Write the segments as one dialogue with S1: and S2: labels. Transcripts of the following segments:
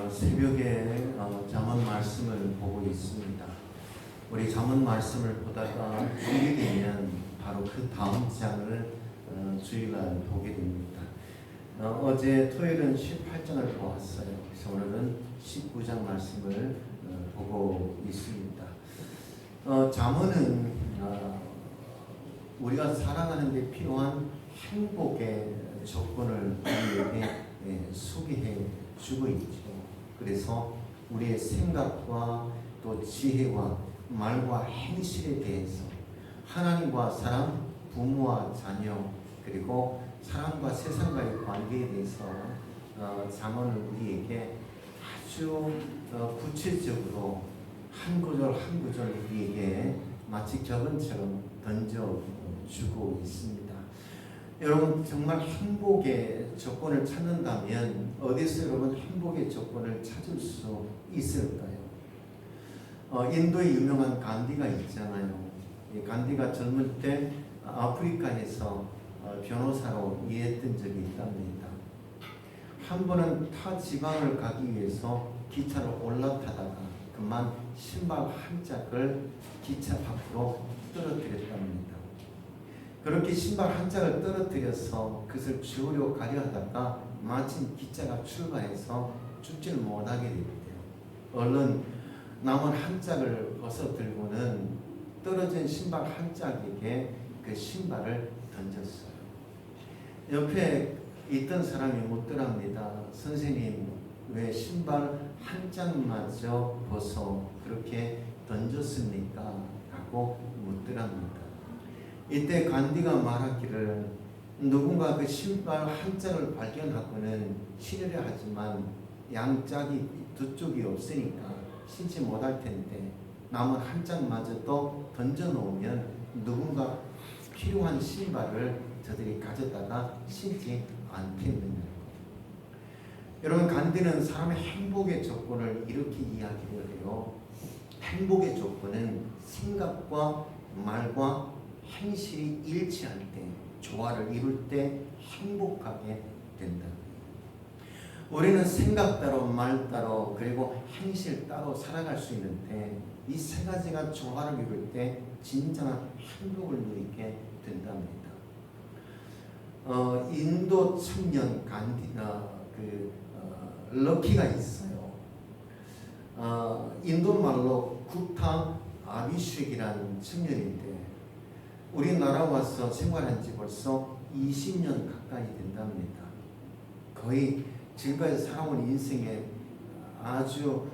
S1: 새벽에 잠언 말씀을 보고 있습니다. 우리 잠언 말씀을 보다가 종료되면 바로 그 다음 장을 주일날 보게 됩니다. 어제 토요일은 18장을 보았어요. 그래서 오늘은 19장 말씀을 보고 있습니다. 잠언은 우리가 살아가는 데 필요한 행복의 조건을 우리에게 소개해 주고 있죠. 그래서 우리의 생각과 또 지혜와 말과 행실에 대해서 하나님과 사람, 부모와 자녀, 그리고 사람과 세상과의 관계에 대해서 잠언은 우리에게 아주 구체적으로 한 구절 한 구절 우리에게 마치 격언처럼 던져주고 있습니다. 여러분 정말 행복의 조건을 찾는다면 어디서 여러분 행복의 조건을 찾을 수 있을까요? 인도의 유명한 간디가 있잖아요. 간디가 젊을 때 아프리카에서 변호사로 일했던 적이 있답니다. 한 번은 타 지방을 가기 위해서 기차를 올라타다가 그만 신발 한 짝을 기차 밖으로 떨어뜨렸답니다. 그렇게 신발 한 짝을 떨어뜨려서 그것을 주우려 가려 하다가 마침 기차가 출발해서 줍지를 못하게 됐대요. 얼른 남은 한 짝을 벗어 들고는 떨어진 신발 한 짝에게 그 신발을 던졌어요. 옆에 있던 사람이 묻더랍니다. 선생님, 왜 신발 한 짝마저 벗어 그렇게 던졌습니까? 라고 묻더랍니다. 이때 간디가 말하기를 누군가 그 신발 한 짝을 발견하고는 신으려 하지만 양짝이 두 쪽이 없으니까 신지 못할 텐데 남은 한 짝마저도 던져놓으면 누군가 필요한 신발을 저들이 가져다가 신지 않겠느냐. 여러분 간디는 사람의 행복의 조건을 이렇게 이야기를 해요. 행복의 조건은 생각과 말과 행실이 일치할 때, 조화를 이룰 때 행복하게 된다. 우리는 생각 따로 말 따로 그리고 행실 따로 살아갈 수 있는데 이 세 가지가 조화를 이룰 때 진정한 행복을 누리게 된답니다. 인도 청년 간디나 럭키가 있어요. 인도 말로 구타 아비쉑이라는 청년인데 우리나라 와서 생활한 지 벌써 20년 가까이 된답니다. 거의 지금까지 살아온 인생에 아주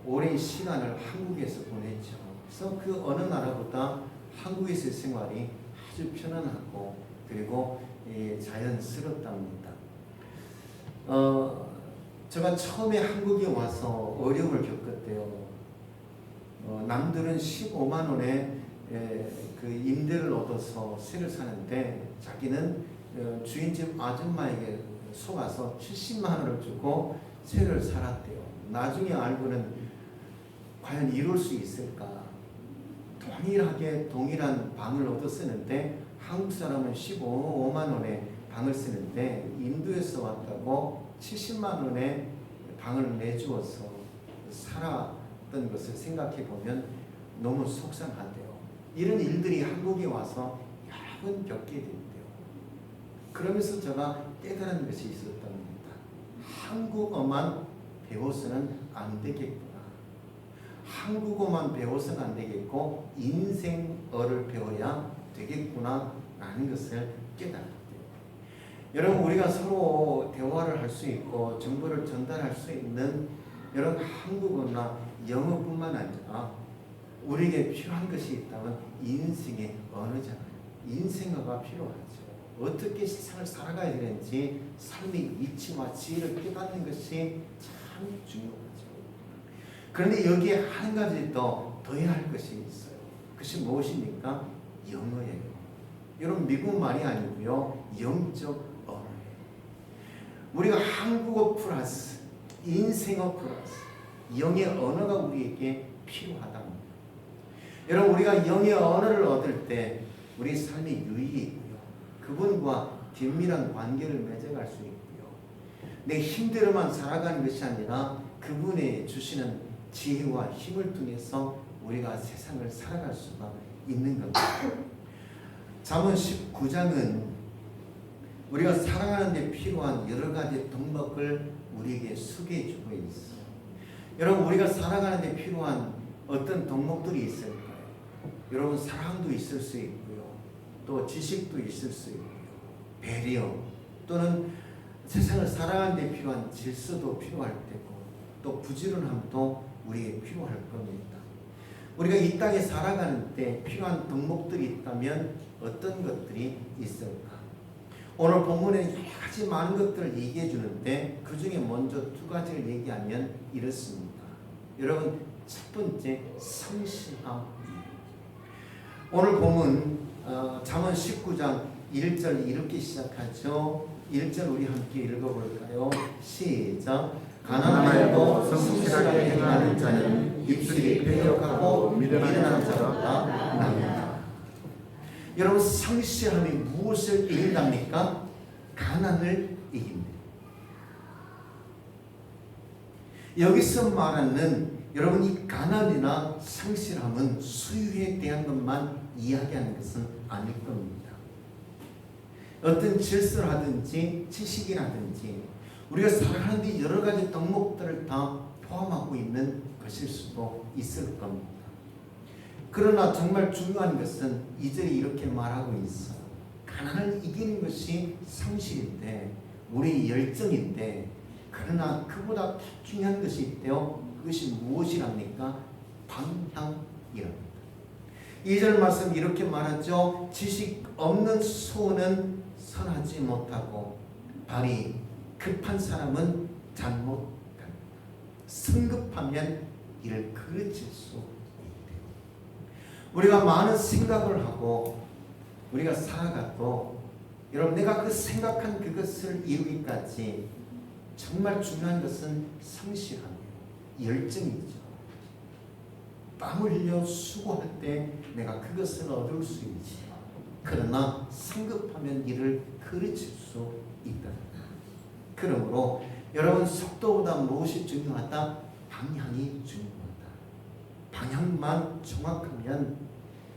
S1: 오랜 시간을 한국에서 보냈죠. 그래서 그 어느 나라보다 한국에서의 생활이 아주 편안하고 그리고 자연스럽답니다. 제가 처음에 한국에 와서 어려움을 겪었대요. 남들은 15만 원에 그 임대를 얻어서 세를 사는데 자기는 주인집 아줌마에게 속아서 70만 원을 주고 세를 살았대요. 나중에 알고는 과연 이룰 수 있을까? 동일하게 동일한 방을 얻어 쓰는데 한국 사람은 15만 원에 방을 쓰는데 인도에서 왔다고 70만 원에 방을 내주어서 살았던 것을 생각해 보면 너무 속상하대요. 이런 일들이 한국에 와서 여러 번 겪게 된대요. 그러면서 제가 깨달은 것이 있었답니다. 한국어만 배워서는 안 되겠구나. 한국어만 배워서는 안 되겠고 인생어를 배워야 되겠구나 라는 것을 깨달았대요. 여러분 우리가 서로 대화를 할 수 있고 정보를 전달할 수 있는 이런 한국어나 영어뿐만 아니라 우리에게 필요한 것이 있다면 인생의 언어잖아요. 인생어가 필요하죠. 어떻게 세상을 살아가야 되는지 삶의 위치와 지혜를 깨닫는 것이 참 중요하죠. 그런데 여기에 한 가지 더해야 할 것이 있어요. 그것이 무엇입니까? 영어예요. 여러분 미국 말이 아니고요. 영적 언어예요. 우리가 한국어 플러스 인생어 플러스 영의 언어가 우리에게 필요하답니다. 여러분 우리가 영의 언어를 얻을 때 우리 삶이 유의이고요. 그분과 긴밀한 관계를 맺어갈 수 있고요. 내 힘대로만 살아가는 것이 아니라 그분의 주시는 지혜와 힘을 통해서 우리가 세상을 살아갈 수가 있는 겁니다. 잠언 19장은 우리가 살아가는 데 필요한 여러 가지 덕목을 우리에게 소개해 주고 있어요. 여러분, 우리가 살아가는 데 필요한 어떤 덕목들이 있을까요? 여러분, 사랑도 있을 수 있고요. 또 지식도 있을 수 있고요. 배려 또는 세상을 살아가는 데 필요한 질서도 필요할 테고 또 부지런함도 우리에게 필요할 겁니다. 우리가 이 땅에 살아가는 때 필요한 덕목들이 있다면 어떤 것들이 있을까? 오늘 본문에 여러 가지 많은 것들을 얘기해 주는데 그 중에 먼저 두 가지를 얘기하면 이렇습니다. 여러분, 첫 번째, 성실함. 오늘 본문 잠언 19장 1절 이렇게 시작하죠. 1절 우리 함께 읽어볼까요? 시작. 가난하여도 성실하게 행하는 자는 입술이 패역하고 미련한 자보다 낫다. 여러분, 성실함이 무엇을 이긴답니까? 가난을 이깁니다. 여기서 말하는 여러분, 이 가난이나 성실함은 소유에 대한 것만 이야기하는 것은 아닐 겁니다. 어떤 질서를 하든지 지식이라든지 우리가 살아가는 데 여러 가지 덕목들을 다 포함하고 있는 것일 수도 있을 겁니다. 그러나 정말 중요한 것은 2절에 이렇게 말하고 있어. 가난을 이기는 것이 성실인데 우리의 열정인데, 그러나 그보다 더 중요한 것이 있대요. 그것이 무엇이랍니까? 방향이랍니다. 2절 말씀 이렇게 말하죠. 지식 없는 소는 선하지 못하고 발이 급한 사람은 잘못합니다. 성급하면 이를 그르칠 수 있대요. 우리가 많은 생각을 하고 우리가 살아가도 여러분, 내가 그 생각한 그것을 이루기까지 정말 중요한 것은 성실함이에요. 열정이죠. 땀을 흘려 수고할 때 내가 그것을 얻을 수 있지. 그러나 성급하면 이를 그르칠 수 있다. 그러므로 여러분, 속도보다 무엇이 중요하다? 방향이 중요하다. 방향만 정확하면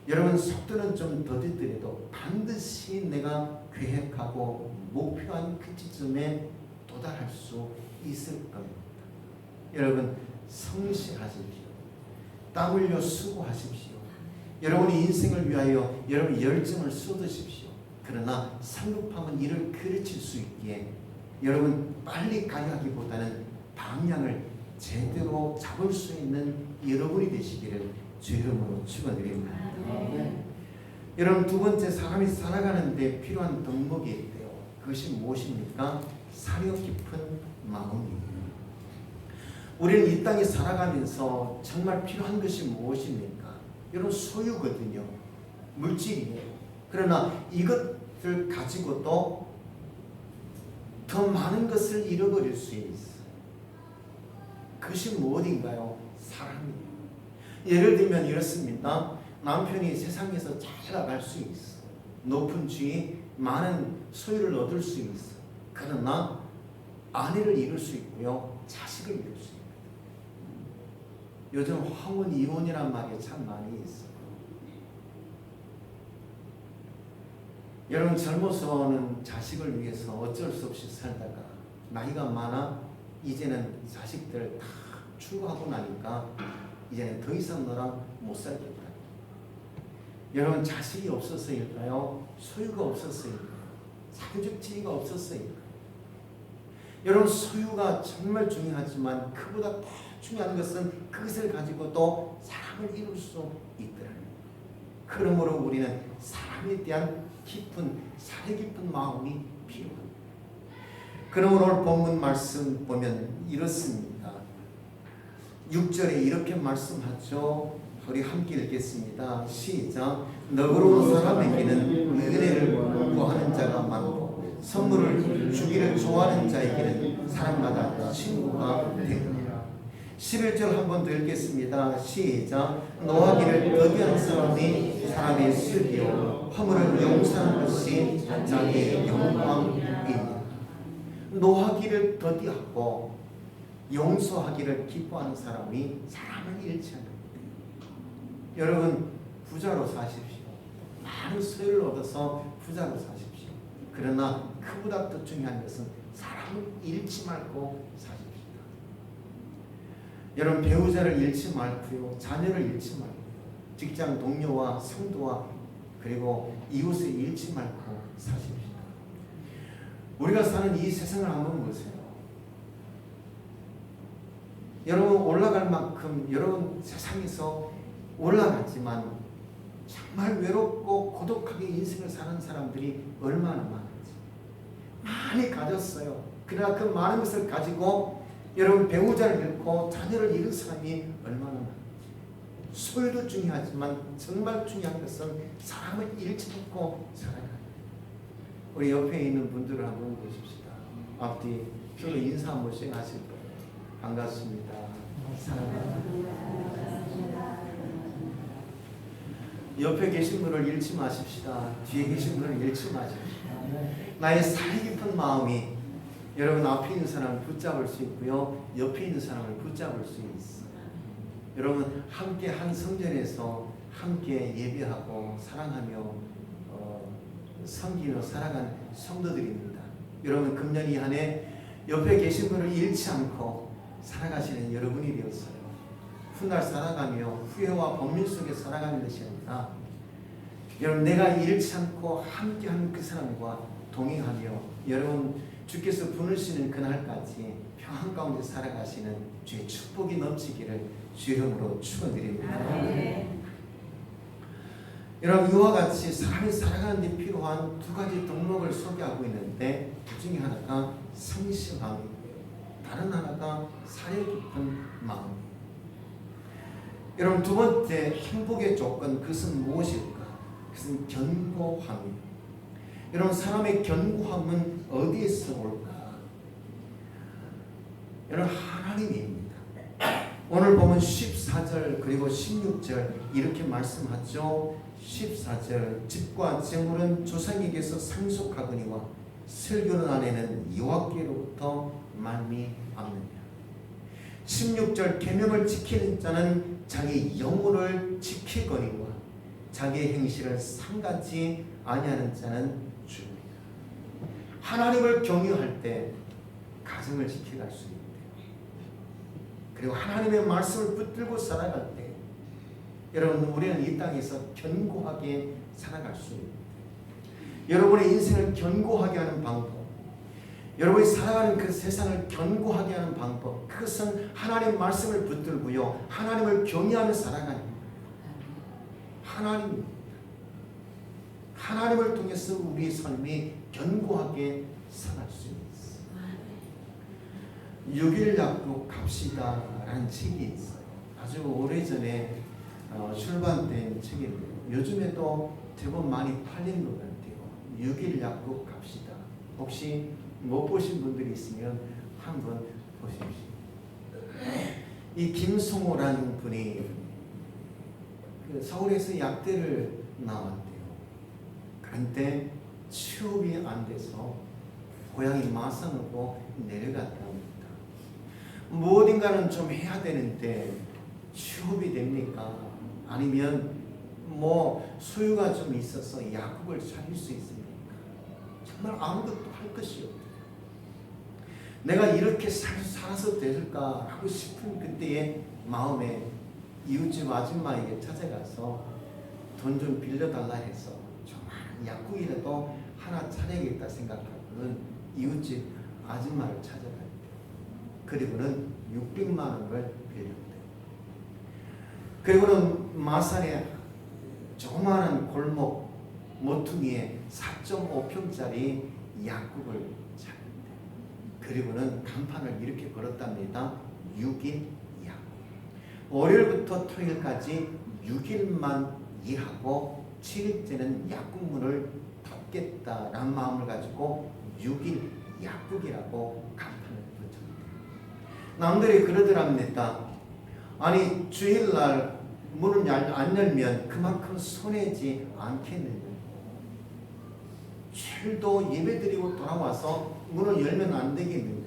S1: 여러분, 속도는 좀 더디더라도 반드시 내가 계획하고 목표한 그 지점에 도달할 수 있을 겁니다. 여러분, 성실하십시오. 땀 흘려 수고하십시오. 여러분의 인생을 위하여 여러분 열정을 쏟으십시오. 그러나 성급함은 이를 그르칠 수 있기에 여러분, 빨리 가야기보다는 방향을 제대로 잡을 수 있는 여러분이 되시기를 주 이름으로 축원드립니다. 여러분, 두 번째, 사람이 살아가는 데 필요한 덕목이 있대요. 그것이 무엇입니까? 사려 깊은 마음이에요. 우리는 이 땅에 살아가면서 정말 필요한 것이 무엇입니까? 여러분, 소유거든요. 물질이에요. 그러나 이것을 가지고도 더 많은 것을 잃어버릴 수 있어요. 그것이 무엇인가요? 사랑이에요. 예를 들면 이렇습니다. 남편이 세상에서 잘 나갈 수 있어. 높은 지위, 많은 소유를 얻을 수 있어. 그러나 아내를 잃을 수 있고요. 자식을 잃을 수 있어요. 요즘 황혼 이혼이란 말이 참 많이 있어요. 여러분, 젊어서는 자식을 위해서 어쩔 수 없이 살다가 나이가 많아 이제는 자식들 다 출가하고 나니까 이제는 더 이상 너랑 못 살겠다. 여러분, 자식이 없어서일까요? 소유가 없어서일까요? 사교적 지위가 없어서일까요? 여러분, 소유가 정말 중요하지만 그보다 더 중요한 것은 그것을 가지고도 사람을 이룰 수 있더라고요. 그러므로 우리는 사람에 대한 깊은, 사려 깊은 마음이 필요합니다. 그러므로 오늘 본문 말씀 보면 이렇습니다. 6절에 이렇게 말씀하죠. 우리 함께 읽겠습니다. 시작. 너그러운 사람에게는 은혜를 구하는 자가 많고 선물을 주기를 좋아하는 자에게는 사람마다 친구가 되느니라. 11절 한 번 더 읽겠습니다. 시작. 노하기를 더디한 사람이 사람의 슬기요 허물을 용서하는 것이 자기의 영광이니라. 노하기를 더디하고 용서하기를 기뻐하는 사람이 사람을 잃지 않는다. 여러분 부자로 사십시오. 많은 소유를 얻어서 부자로 사십시오. 그러나 그보다 더 중요한 것은 사람을 잃지 말고 사십시오. 여러분 배우자를 잃지 말고요. 자녀를 잃지 말고요. 직장 동료와 성도와 그리고 이웃을 잃지 말고 사십시오. 우리가 사는 이 세상을 한번 보세요. 여러분 올라갈 만큼 여러분 세상에서 올라갔지만 정말 외롭고 고독하게 인생을 사는 사람들이 얼마나 많은지 많이 가졌어요. 그러나 그 많은 것을 가지고 여러분 배우자를 잃고 자녀를 잃은 사람이 얼마나 많은지. 소유도 중요하지만 정말 중요한 것은 사람을 잃지 않고 살아가는. 우리 옆에 있는 분들을 한번 보십시다. 앞뒤 서로 인사 한 번씩 하실 거예요. 반갑습니다. 사랑합니다. 옆에 계신 분을 잃지 마십시다. 뒤에 계신 분을 잃지 마십시다. 나의 사이 깊은 마음이 여러분 앞에 있는 사람을 붙잡을 수 있고요. 옆에 있는 사람을 붙잡을 수 있어요. 여러분 함께 한 성전에서 함께 예배하고 사랑하며 섬기며 살아가는 성도들입니다. 여러분 금년 이 한 해 옆에 계신 분을 잃지 않고 살아가시는 여러분이 되었어요. 훗날 살아가며 후회와 법률 속에 살아가는 것이 아니라 여러분 내가 잃지 않고 함께하는 그 사람과 동행하며 여러분 주께서 부르시는 그날까지 평안 가운데 살아가시는 주의 축복이 넘치기를 주 이름으로 축원드립니다. 여러분 이와 같이 사람이 살아가는 데 필요한 두 가지 덕목을 소개하고 있는데 그 중에 하나가 성실함이고요. 다른 하나가 사려 깊은 마음이에요. 여러분 두 번째 행복의 조건 그것은 무엇일까? 그것은 견고함이에요. 여러분 사람의 견고함은 어디에서 올까? 여러분 하나님입니다. 오늘 보면 14절 그리고 16절 이렇게 말씀하죠. 14절 집과 재물은 조상에게서 상속하거니와 설교는 안에는 여호와께로부터 말미암느니라. 16절 계명을 지키는 자는 자기 영혼을 지키거니와 자기의 행실을 상가지 아니하는 자는 죽으리라. 하나님을 경외할 때 가정을 지켜갈 수 있대요. 그리고 하나님의 말씀을 붙들고 살아갈 때 여러분 우리는 이 땅에서 견고하게 살아갈 수 있습니다. 여러분의 인생을 견고하게 하는 방법, 여러분이 살아가는 그 세상을 견고하게 하는 방법, 그것은 하나님 말씀을 붙들고요 하나님을 경외하며 살아가는 하나님입니다. 하나님을 통해서 우리의 삶이 견고하게 살아갈 수 있어요. 6일 약속합시다 라는 책이 있어요. 아주 오래전에 출간된 책인데요. 요즘에도 제법 많이 팔린 것 같아요. 6일 약속합시다. 혹시 못 보신 분들이 있으면 한번 보십시오. 이 김성호라는 분이 그 서울에서 약대를 나왔대요. 그런데 취업이 안 돼서 고향이 마산으로 내려갔다 합니다. 뭐 어딘가는 좀 해야 되는데 취업이 됩니까? 아니면 뭐 소유가 좀 있어서 약국을 차릴 수 있습니까? 정말 아무것도 할 것이 없어요. 내가 이렇게 살아서 될까라고 싶은 그때의 마음에 이웃집 아줌마에게 찾아가서 돈 좀 빌려달라 해서 정말 약국이라도 하나 차려야겠다 생각하고는 이웃집 아줌마를 찾아갔대요. 그리고는 600만 원을 빌렸대요. 그리고는 마산의 조그마한 골목 모퉁이에 4.5평짜리 약국을 차렸대요. 그리고는 간판을 이렇게 걸었답니다. 6일 약국. 월요일부터 토요일까지 6일만 일하고 7일째는 약국문을 닫겠다라는 마음을 가지고 6일 약국이라고 간판을 붙였대요. 남들이 그러더랍니다. 아니 주일날 문을 안 열면 그만큼 손해지 않겠느냐. 주일도 예배드리고 돌아와서 문을 열면 안 되겠느냐.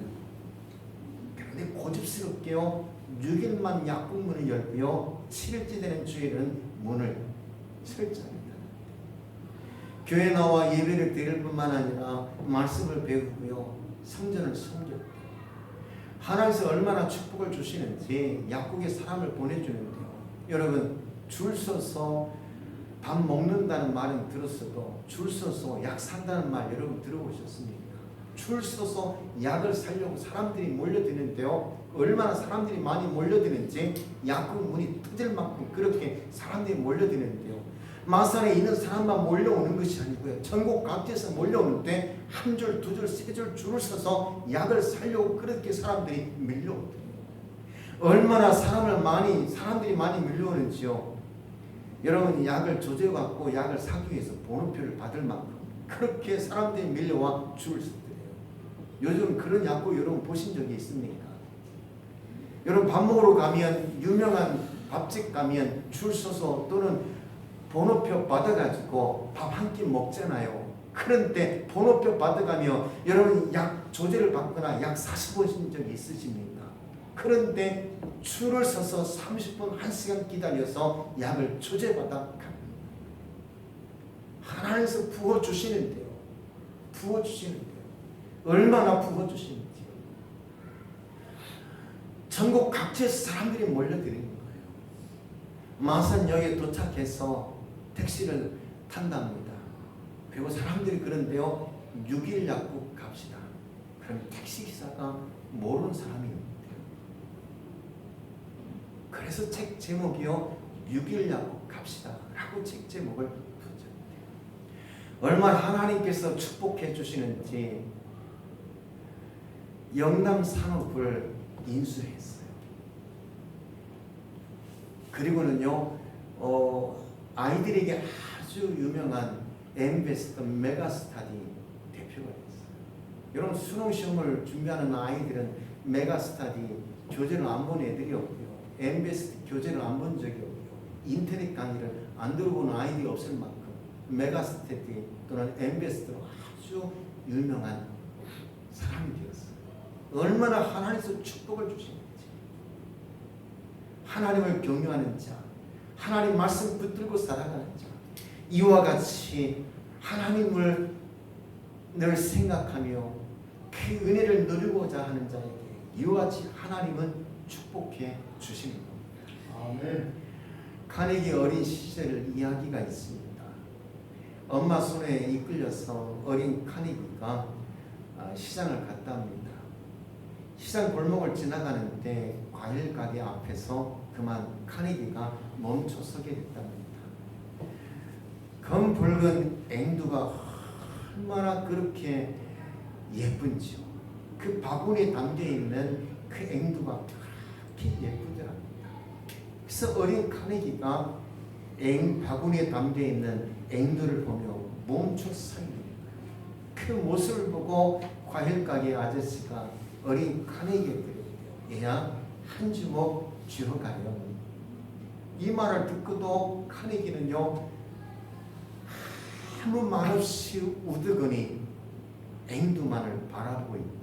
S1: 그런데 고집스럽게요 6일만 약국 문을 열고요 7일째 되는 주일은 문을 철저하게 닫았대요. 교회 나와 예배를 드릴 뿐만 아니라 말씀을 배우고요 성전을 섬겼대요. 하나님께서 얼마나 축복을 주시는지 약국에 사람을 보내주는데요. 여러분 줄 서서 밥 먹는다는 말은 들었어도 줄 서서 약 산다는 말 여러분 들어보셨습니까? 줄 서서 약을 사려고 사람들이 몰려드는데요. 얼마나 사람들이 많이 몰려드는지 약국 문이 터질 만큼 그렇게 사람들이 몰려드는데요. 마산에 있는 사람만 몰려오는 것이 아니고요. 전국 각지에서 몰려오는데 한 줄, 두 줄, 세 줄 줄을 서서 약을 사려고 그렇게 사람들이 밀려오더래요. 얼마나 사람들이 많이 밀려오는지요. 여러분 약을 조제받고 약을 사기 위해서 번호표를 받을 만큼 그렇게 사람들이 밀려와 줄을 서더래요. 요즘 그런 약국 여러분 보신 적이 있습니까? 여러분 밥 먹으러 가면 유명한 밥집 가면 줄 서서 또는 번호표 받아가지고 밥 한 끼 먹잖아요. 그런데 번호표 받아가며 여러분 약 조제를 받거나 약 사셔보신 적이 있으십니까? 그런데 줄을 서서 30분, 1시간 기다려서 약을 조제받아 갑니다. 하나님께서 부어주시는데요. 부어주시는데요. 얼마나 부어주시는지요. 전국 각지에서 사람들이 몰려드리는 거예요. 마산역에 도착해서 택시를 탄답니다. 그리고 사람들이 그런데요. 6일 약국 갑시다. 그럼 택시기사가 모르는 사람이 그래서 책 제목이요 6일 약국 갑시다 라고 책 제목을 붙였대요. 얼마나 하나님께서 축복해 주시는지 영남 산업을 인수했어요. 그리고는요 아이들에게 아주 유명한 엠베스터 메가스터디 대표가 됐어요. 여러분 수능시험을 준비하는 아이들은 메가스터디 교재를 안 본 애들이 없고요. 엠베스트 교재를 안 본 적이 없고요. 인터넷 강의를 안 들어본 아이들이 없을 만큼 메가스터디 또는 엠베스트로 아주 유명한 사람이 되었어요. 얼마나 하나님께서 축복을 주시는지. 하나님을 경외하는 자, 하나님 말씀 붙들고 살아가는 자, 이와 같이 하나님을 늘 생각하며 그 은혜를 누리고자 하는 자에게 이와 같이 하나님은 축복해 주시는 겁니다. 아멘. 카네기 어린 시절 이야기가 있습니다. 엄마 손에 이끌려서 어린 카네기가 시장을 갔다 옵니다. 시장 골목을 지나가는데 과일 가게 앞에서 그만 카네기가 멈춰 서게 됐답니다. 검붉은 앵두가 얼마나 그렇게 예쁜지요. 그 바구니에 담겨있는 그 앵두가 그렇게 예쁘더랍니다. 그래서 어린 카네기가 바구니에 담겨있는 앵두를 보며 멈춰 서 있는 거예요. 그 모습을 보고 과일가게 아저씨가 어린 카네기에게 얘야 한 주먹 쥐어 가요. 이 말을 듣고도 카네기는요 아무 말 없이 우두거니 앵두만을 바라보고 있더래요.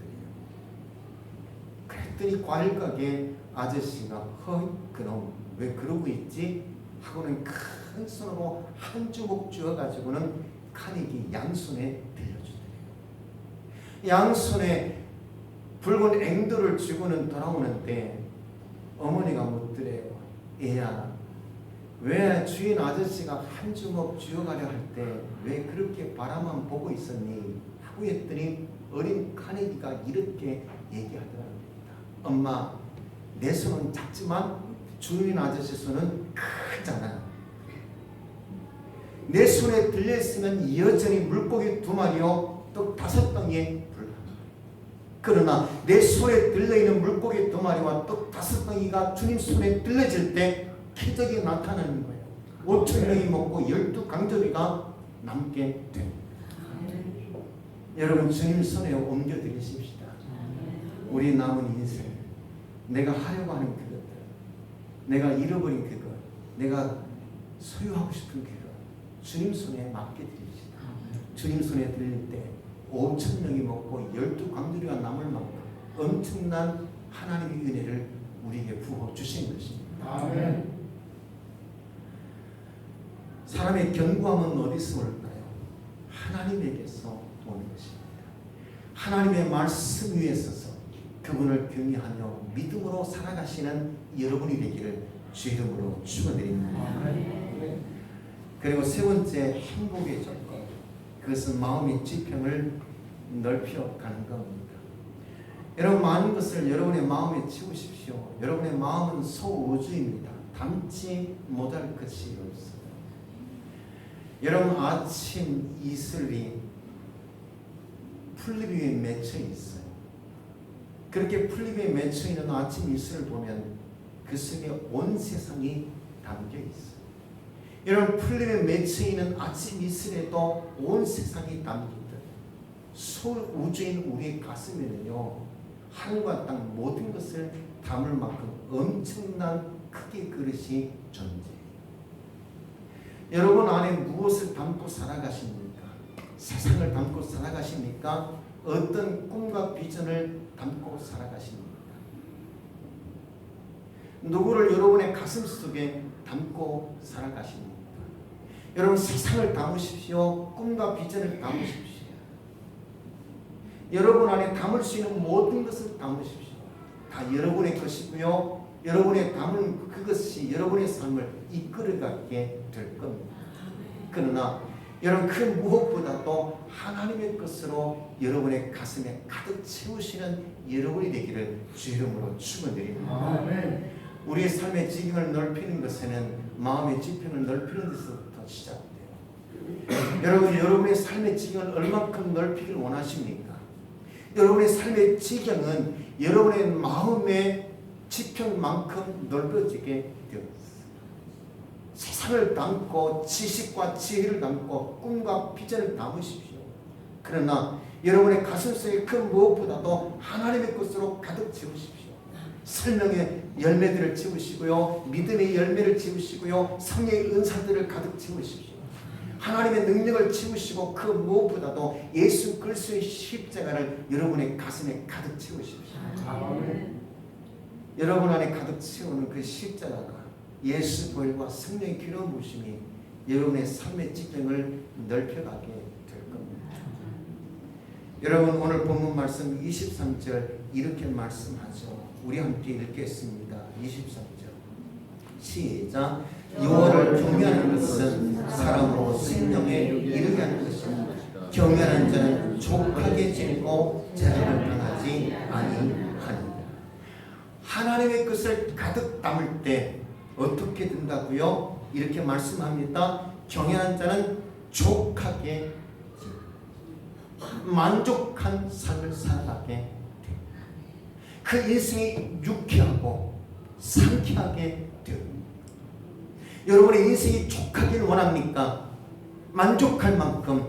S1: 그랬더니 과일가게 아저씨가 그놈 왜 그러고 있지? 하고는 큰 손으로 한 주먹 쥐어가지고는 카네기 양손에 들려주더래요. 양손에 붉은 앵두를 쥐고는 돌아오는데 어머니가 묻더래요. 얘야 왜 주인 아저씨가 한 주먹 쥐어가려 할 때 왜 그렇게 바라만 보고 있었니? 하고 했더니 어린 카네기가 이렇게 얘기하더랍니다. 엄마 내 손은 작지만 주인 아저씨 손은 크잖아. 내 손에 들려있으면 여전히 물고기 2마리요 떡 5덩이에 불과합니다. 그러나 내 손에 들려있는 물고기 2마리와 떡 5덩이가 주님 손에 들려질 때 기적이 나타나는 거예요. 5,000명이 먹고 12강조리가 남게 됩니다. 여러분 주님 손에 옮겨드리십시다. 우리 남은 인생 내가 하려고 하는 그것들, 내가 잃어버린 그것, 내가 소유하고 싶은 그것 주님 손에 맡겨드립시다. 주님 손에 들릴 때 5,000명이 먹고 12광주리가 남을 만큼 엄청난 하나님의 은혜를 우리에게 부어 주신 것입니다.
S2: 아멘.
S1: 사람의 견고함은 어디서 올까요? 하나님에게서 오는 것입니다. 하나님의 말씀 위에 서서 그분을 경외하며 믿음으로 살아가시는 여러분이 되기를 주 이름으로 축원드립니다.
S2: 아멘.
S1: 그리고 세 번째 행복의 조건, 그것은 마음의 지평을 넓혀가는 겁니다. 여러분, 많은 것을 여러분의 마음에 지우십시오. 여러분의 마음은 소우주입니다. 담지 못할 것이 없어요. 여러분, 아침 이슬이 풀잎 위에 맺혀 있어요. 그렇게 풀잎 위에 맺혀 있는 아침 이슬을 보면 그 속에 온 세상이 담겨 있어요. 여러분, 풀잎에 맺혀 있는 아침 이슬에도 온 세상이 담기듯 소우주인 우리의 가슴에는요, 하늘과 땅 모든 것을 담을 만큼 엄청난 크기의 그릇이 존재해요. 여러분 안에 무엇을 담고 살아가십니까? 세상을 담고 살아가십니까? 어떤 꿈과 비전을 담고 살아가십니까? 누구를 여러분의 가슴 속에 담고 살아가십니까? 여러분, 세상을 담으십시오. 꿈과 비전을 담으십시오. 여러분 안에 담을 수 있는 모든 것을 담으십시오. 다 여러분의 것이고요. 여러분의 담은 그것이 여러분의 삶을 이끌어가게 될 겁니다. 그러나 여러분, 그 무엇보다도 하나님의 것으로 여러분의 가슴에 가득 채우시는 여러분이 되기를 주 이름으로 축원드립니다.
S2: 아멘.
S1: 우리의 삶의 지경을 넓히는 것에는 마음의 지평을 넓히는 데서부터 시작돼요. 여러분, 여러분의 삶의 지경을 얼마큼 넓히길 원하십니까? 여러분의 삶의 지경은 여러분의 마음의 지평만큼 넓어지게 되었습니다. 세상을 담고 지식과 지혜를 담고 꿈과 비전을 담으십시오. 그러나 여러분의 가슴속에 그 무엇보다도 하나님의 것으로 가득 채우십시오. 설명의 열매들을 채우시고요, 믿음의 열매를 채우시고요, 성령의 은사들을 가득 채우십시오. 하나님의 능력을 채우시고 그 무엇보다도 예수 그리스도의 십자가를 여러분의 가슴에 가득 채우십시오.
S2: 아멘.
S1: 여러분 안에 가득 채우는 그 십자가가 예수 보혈과 성령의 기름 부으심이 여러분의 삶의 지평을 넓혀가게 될 겁니다. 여러분, 오늘 본문 말씀 23절 이렇게 말씀하죠. 우리 함께 읽겠습니다. 23절 시작. 여호와를 경외하는 것은 사람으로 생명에 이르게 하는 것입니다. 경외하는 자는 족하게 지내고 재앙을 당하지 아니하니라. 하나님의 것을 가득 담을 때 어떻게 된다고요? 이렇게 말씀합니다. 경외하는 자는 족하게 만족한 삶을 살아가게 됩니다. 그 인생이 유쾌하고 상쾌하게 됩니다. 여러분의 인생이 족하길 원합니까? 만족할 만큼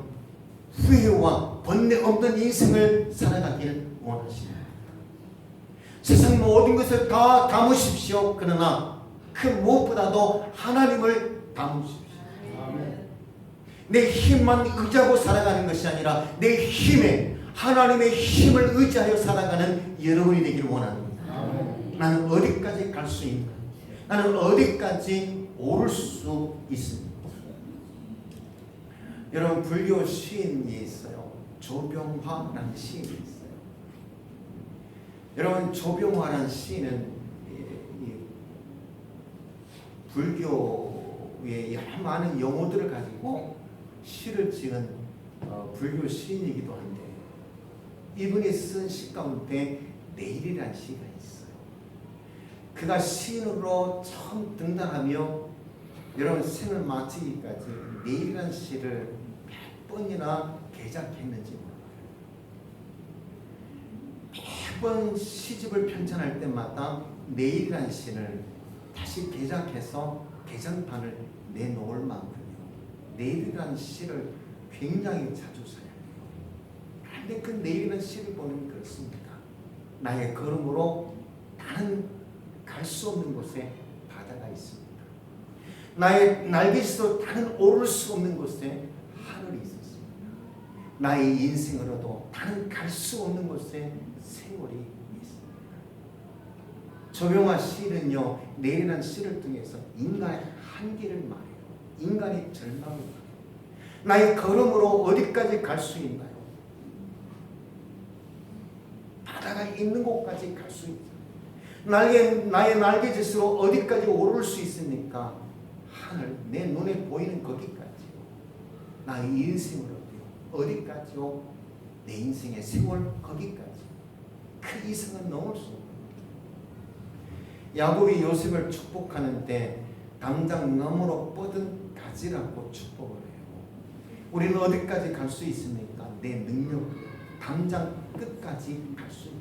S1: 후회와 번뇌 없는 인생을 살아가길 원하십니다. 세상 모든 것을 다 담으십시오. 그러나 그 무엇보다도 하나님을 담으십시오.
S2: 아멘.
S1: 내 힘만 의지하고 살아가는 것이 아니라 내 힘에 하나님의 힘을 의지하여 살아가는 여러분이 되기를 원합니다.
S2: 아멘.
S1: 나는 어디까지 갈 수 있는가? 나는 어디까지 오를 수 있습니다. 여러분, 불교 시인이 있어요. 조병화라는 시인이 있어요. 여러분, 조병화라는 시인은 불교의 여러 많은 용어들을 가지고 시를 지은 불교 시인이기도 한데, 이분이 쓴 시 가운데 내일이라는 시가 있어요. 그가 시인으로 처음 등단하며 여러분 생을 마치기까지 내일이라는 시를 몇 번이나 개작했는지 몰라요. 매번 시집을 편찬할 때마다 내일이라는 시를 다시 개작해서 개정판을 내놓을 만큼요. 내일이라는 시를 굉장히 자주 사용해요. 그런데 그 내일이라는 시를 보면 그렇습니다. 나의 걸음으로 나는 갈 수 없는 곳에 바다가 있습니다. 나의 날개짓으로 나는 오를 수 없는 곳에 하늘이 있었습니다. 나의 인생으로도 나는 갈 수 없는 곳에 세월이 있습니다. 조병화 시인은요, 내리는 시를 통해서 인간의 한계를 말해요. 인간의 절망을 말해요. 나의 걸음으로 어디까지 갈 수 있나요? 바다가 있는 곳까지 갈 수 있어요. 나의 날개짓으로 어디까지 오를 수 있습니까? 하늘, 내 눈에 보이는 거기까지요. 나의 인생으로요. 어디까지요? 내 인생의 세월 거기까지. 그 이상은 넘을 수 없는. 야곱이 요셉을 축복하는데 당장 너머로 뻗은 가지라고 축복을 해요. 우리는 어디까지 갈 수 있습니까? 내 능력으로 당장 끝까지 갈 수 있어요.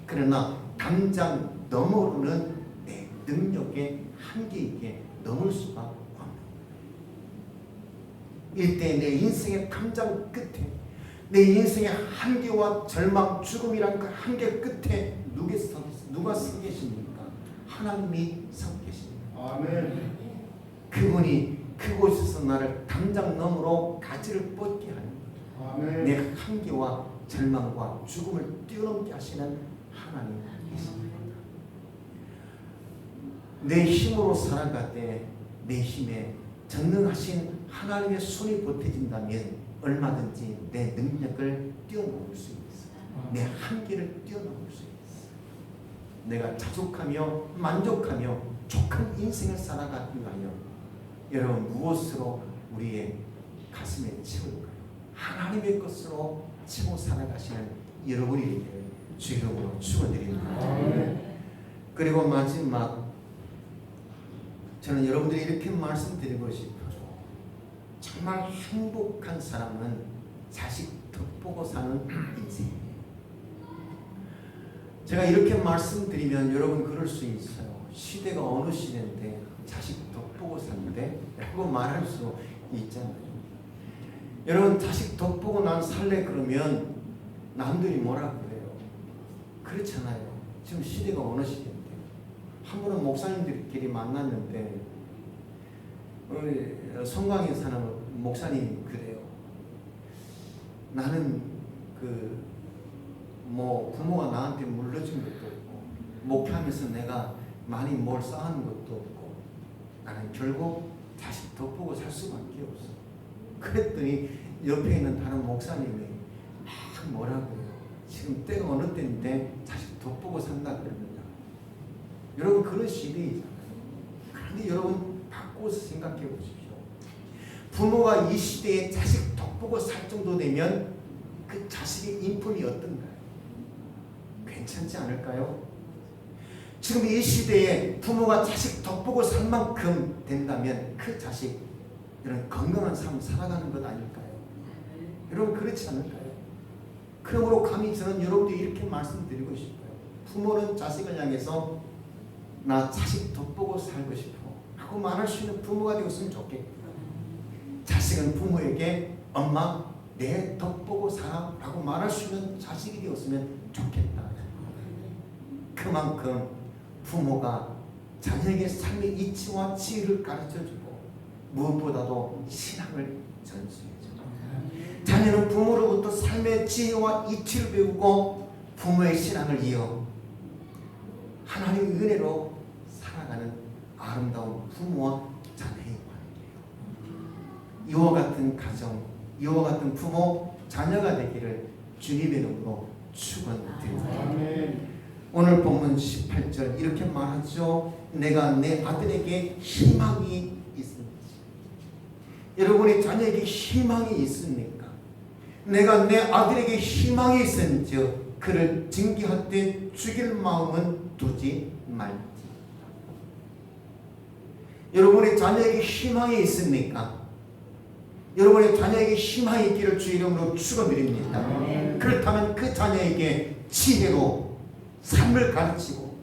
S1: 그러나 당장 너머로는 내 능력의 한계이게 넘을 수가 없는 거예요. 이때 내 인생의 당장 끝에, 내 인생의 한계와 절망, 죽음이란 그 한계 끝에 누가 서 계십니까? 하나님이 서 계십니다.
S3: 아멘.
S1: 그분이 그곳에서 나를 당장 너머로 가지를 뻗게 하는 거예요.
S3: 아멘.
S1: 내 한계와 절망과 죽음을 뛰어넘게 하시는 하나님이십니다. 내 힘으로 살아가되 내 힘에 전능하신 하나님의 손이 보태진다면 얼마든지 내 능력을 뛰어넘을 수 있어요. 내 한계를 뛰어넘을 수 있어요. 내가 자족하며 만족하며 족한 인생을 살아가기 위하여 여러분 무엇으로 우리의 가슴에 채울까요? 하나님의 것으로 채워 살아가시는 여러분이 되기를 주 이름으로 축원드립니다. 그리고 마지막 저는 여러분들이 이렇게 말씀드리고 싶어요. 정말 행복한 사람은 자식 덕보고 사는 인생이에요. 제가 이렇게 말씀드리면 여러분 그럴 수 있어요. 시대가 어느 시대인데 자식 덕보고 사는데? 라고 말할 수 있잖아요. 여러분 자식 덕보고 난 살래 그러면 남들이 뭐라 그래요? 그렇잖아요. 지금 시대가 어느 시대인데. 한 번은 목사님들끼리 만났는데 성광에 사는 목사님이 그래요. 나는 부모가 나한테 물려준 것도 없고 목회하면서 내가 많이 뭘 쌓은 것도 없고 나는 결국 자식 덕보고 살 수밖에 없어. 그랬더니 옆에 있는 다른 목사님이 뭐라고요? 지금 때가 어느 때인데 자식 덕보고 산다 그러느냐. 여러분 그런 시대이잖아요. 그런데 여러분 바꿔서 생각해 보십시오. 부모가 이 시대에 자식 덕보고 살 정도 되면 그 자식의 인품이 어떤가요? 괜찮지 않을까요? 지금 이 시대에 부모가 자식 덕보고 살 만큼 된다면 그 자식 이런 건강한 삶 살아가는 것 아닐까요? 여러분 그렇지 않을까요? 그러므로 감히 저는 여러분들 이렇게 말씀드리고 싶어요. 부모는 자식을 향해서 나 자식 덕보고 살고 싶어 하고 말할 수 있는 부모가 되었으면 좋겠다. 자식은 부모에게 엄마 내 덕보고 살아 라고 말할 수 있는 자식이 되었으면 좋겠다. 그만큼 부모가 자녀에게 삶의 이치와 지혜를 가르쳐주고 무엇보다도 신앙을 전수해줘. 자녀는 부모로부터 삶의 지혜와 이치를 배우고 부모의 신앙을 이어 하나님의 은혜로 살아가는 아름다운 부모와 자녀의 관계예요. 이와 같은 가정, 이와 같은 부모, 자녀가 되기를 주님의 이름으로 축원드립니다. 오늘 본문 18절 이렇게 말하죠. 내가 내 아들에게 희망이 있습니다. 여러분의 자녀에게 희망이 있습니까? 내가 내 아들에게 희망이 있은즉 그를 징계할 때 죽일 마음은 두지 말지. 여러분의 자녀에게 희망이 있습니까? 여러분의 자녀에게 희망이 있기를 주 이름으로 축원드립니다. 그렇다면 그 자녀에게 지혜로 삶을 가르치고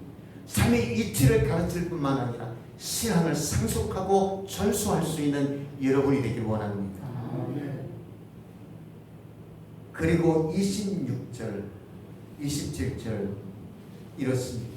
S1: 삶의 이치를 가르칠 뿐만 아니라 신앙을 상속하고 전수할 수 있는 여러분이 되길 원합니다. 그리고 26절, 27절 이렇습니다.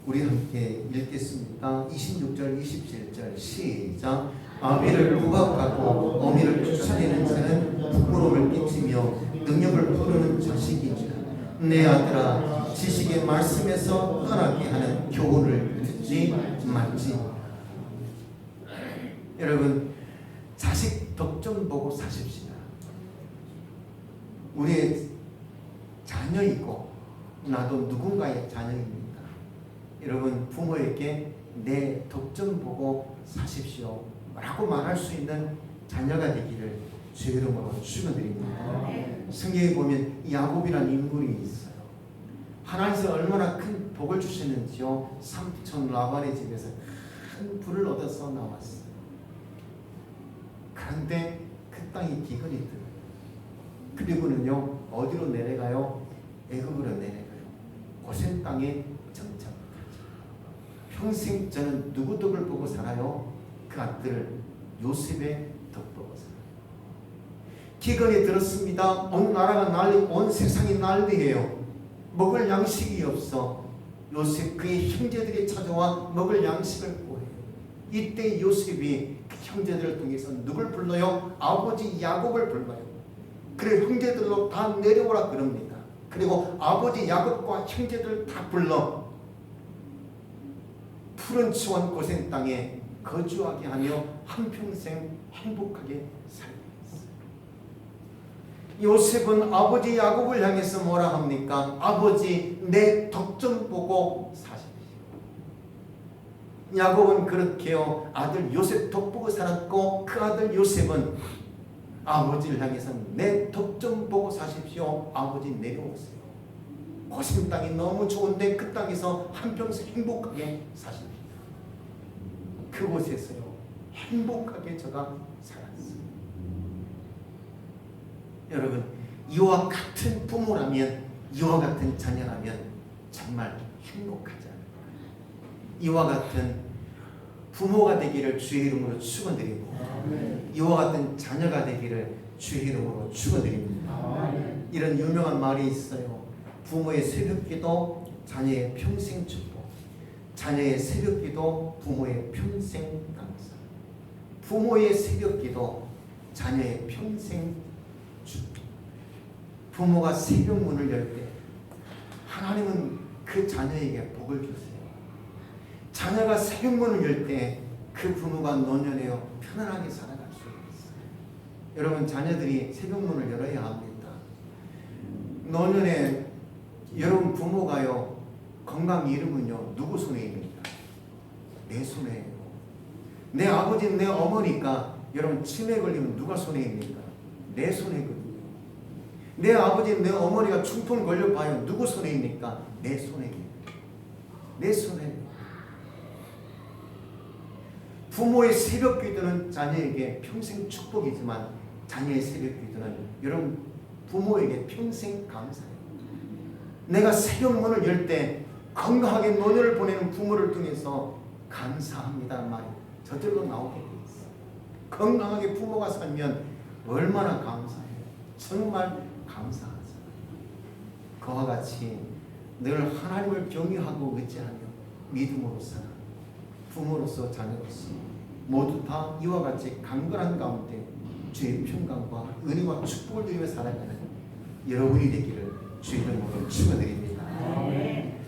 S1: 우리 함께 읽겠습니다. 26절 27절 시작. 아비를 구박하고 어미를 쫓아내는 자는 부끄러움을 끼치며 능력을 부르는 자식이니라. 내 아들아, 지식의 말씀에서 떠나게 하는 교훈을 듣지 말지. 여러분, 자식 덕 좀 보고 사십시다. 우리의 자녀이고 나도 누군가의 자녀입니다. 여러분, 부모에게 내 덕 좀 보고 사십시오 라고 말할 수 있는 자녀가 되기를 주의 이름으로 축원드립니다. 성경에 보면 야곱이라는 인물이 있어요. 하나님께서 얼마나 큰 복을 주시는지요. 삼촌 라반의 집에서 큰 부를 얻어서 나왔어요. 그런데 그 땅이 기근이 들어요. 그리고는요, 어디로 내려가요? 애굽으로 내려가요. 고센 땅에 정착하죠. 평생 저는 누구 덕을 보고 살아요? 그 아들 요셉의 덕 보고 살아요. 기근이 들었습니다. 온 나라가 난리, 온 세상이 난리예요. 먹을 양식이 없어. 요셉 그의 형제들이 찾아와 먹을 양식을 구해요. 이때 요셉이 그 형제들을 통해서 누굴 불러요? 아버지 야곱을 불러요. 그래 형제들로 다 내려오라 그럽니다. 그리고 아버지 야곱과 형제들 다 불러 푸른 치원 고센 땅에 거주하게 하며 한평생 행복하게 살고 있어요. 요셉은 아버지 야곱을 향해서 뭐라 합니까? 아버지 내 덕 좀 보고 사십시오. 야곱은 그렇게요 아들 요셉 덕 보고 살았고, 그 아들 요셉은 아버지를 향해서 내 덕 좀 보고 사십시오. 아버지 내려오세요. 고센 땅이 너무 좋은데 그 땅에서 한평생 행복하게 사십시오. 그곳에서요 행복하게 저가 살았어요. 여러분, 이와 같은 부모라면, 이와 같은 자녀라면 정말 행복하지 않을까요? 이와 같은 부모가 되기를 주의 이름으로 축원드리고, 이와 같은 자녀가 되기를 주의 이름으로 축원드립니다. 이런 유명한 말이 있어요. 부모의 새벽기도 자녀의 평생 축복, 자녀의 새벽기도 부모의 평생 감사. 부모의 새벽기도 자녀의 평생 축복. 부모가 새벽 문을 열 때 하나님은 그 자녀에게 복을 주세요. 자녀가 새벽 문을 열 때 그 부모가 노년에요 편안하게 살아갈 수 있어요. 여러분, 자녀들이 새벽 문을 열어야 합니다. 노년에 여러분 부모가요 건강 잃으면요 누구 손에 있습니까? 내 손에요. 내 아버지 내 어머니가 여러분 치매 걸리면 누가 손에 있습니까? 내 손에 있거든요. 내 아버지 내 어머니가 중풍 걸려봐요 누구 손에 있습니까? 내 손에 있습니다. 내 손에. 부모의 새벽 기도는 자녀에게 평생 축복이지만 자녀의 새벽 기도는 여러분 부모에게 평생 감사해요. 내가 새벽 문을 열 때 건강하게 노년을 보내는 부모를 통해서 감사합니다는 말이 저절로 나오게 돼 있어요. 건강하게 부모가 살면 얼마나 감사해요. 정말 감사하죠. 그와 같이 늘 하나님을 경외하고 의지하며 믿음으로 살아 부모로서 자녀로서 모두 다 이와 같이 강건한 가운데 주의 평강과 은혜와 축복을 누리며 살아가는 여러분이 되기를 주의 이름으로 축원드립니다.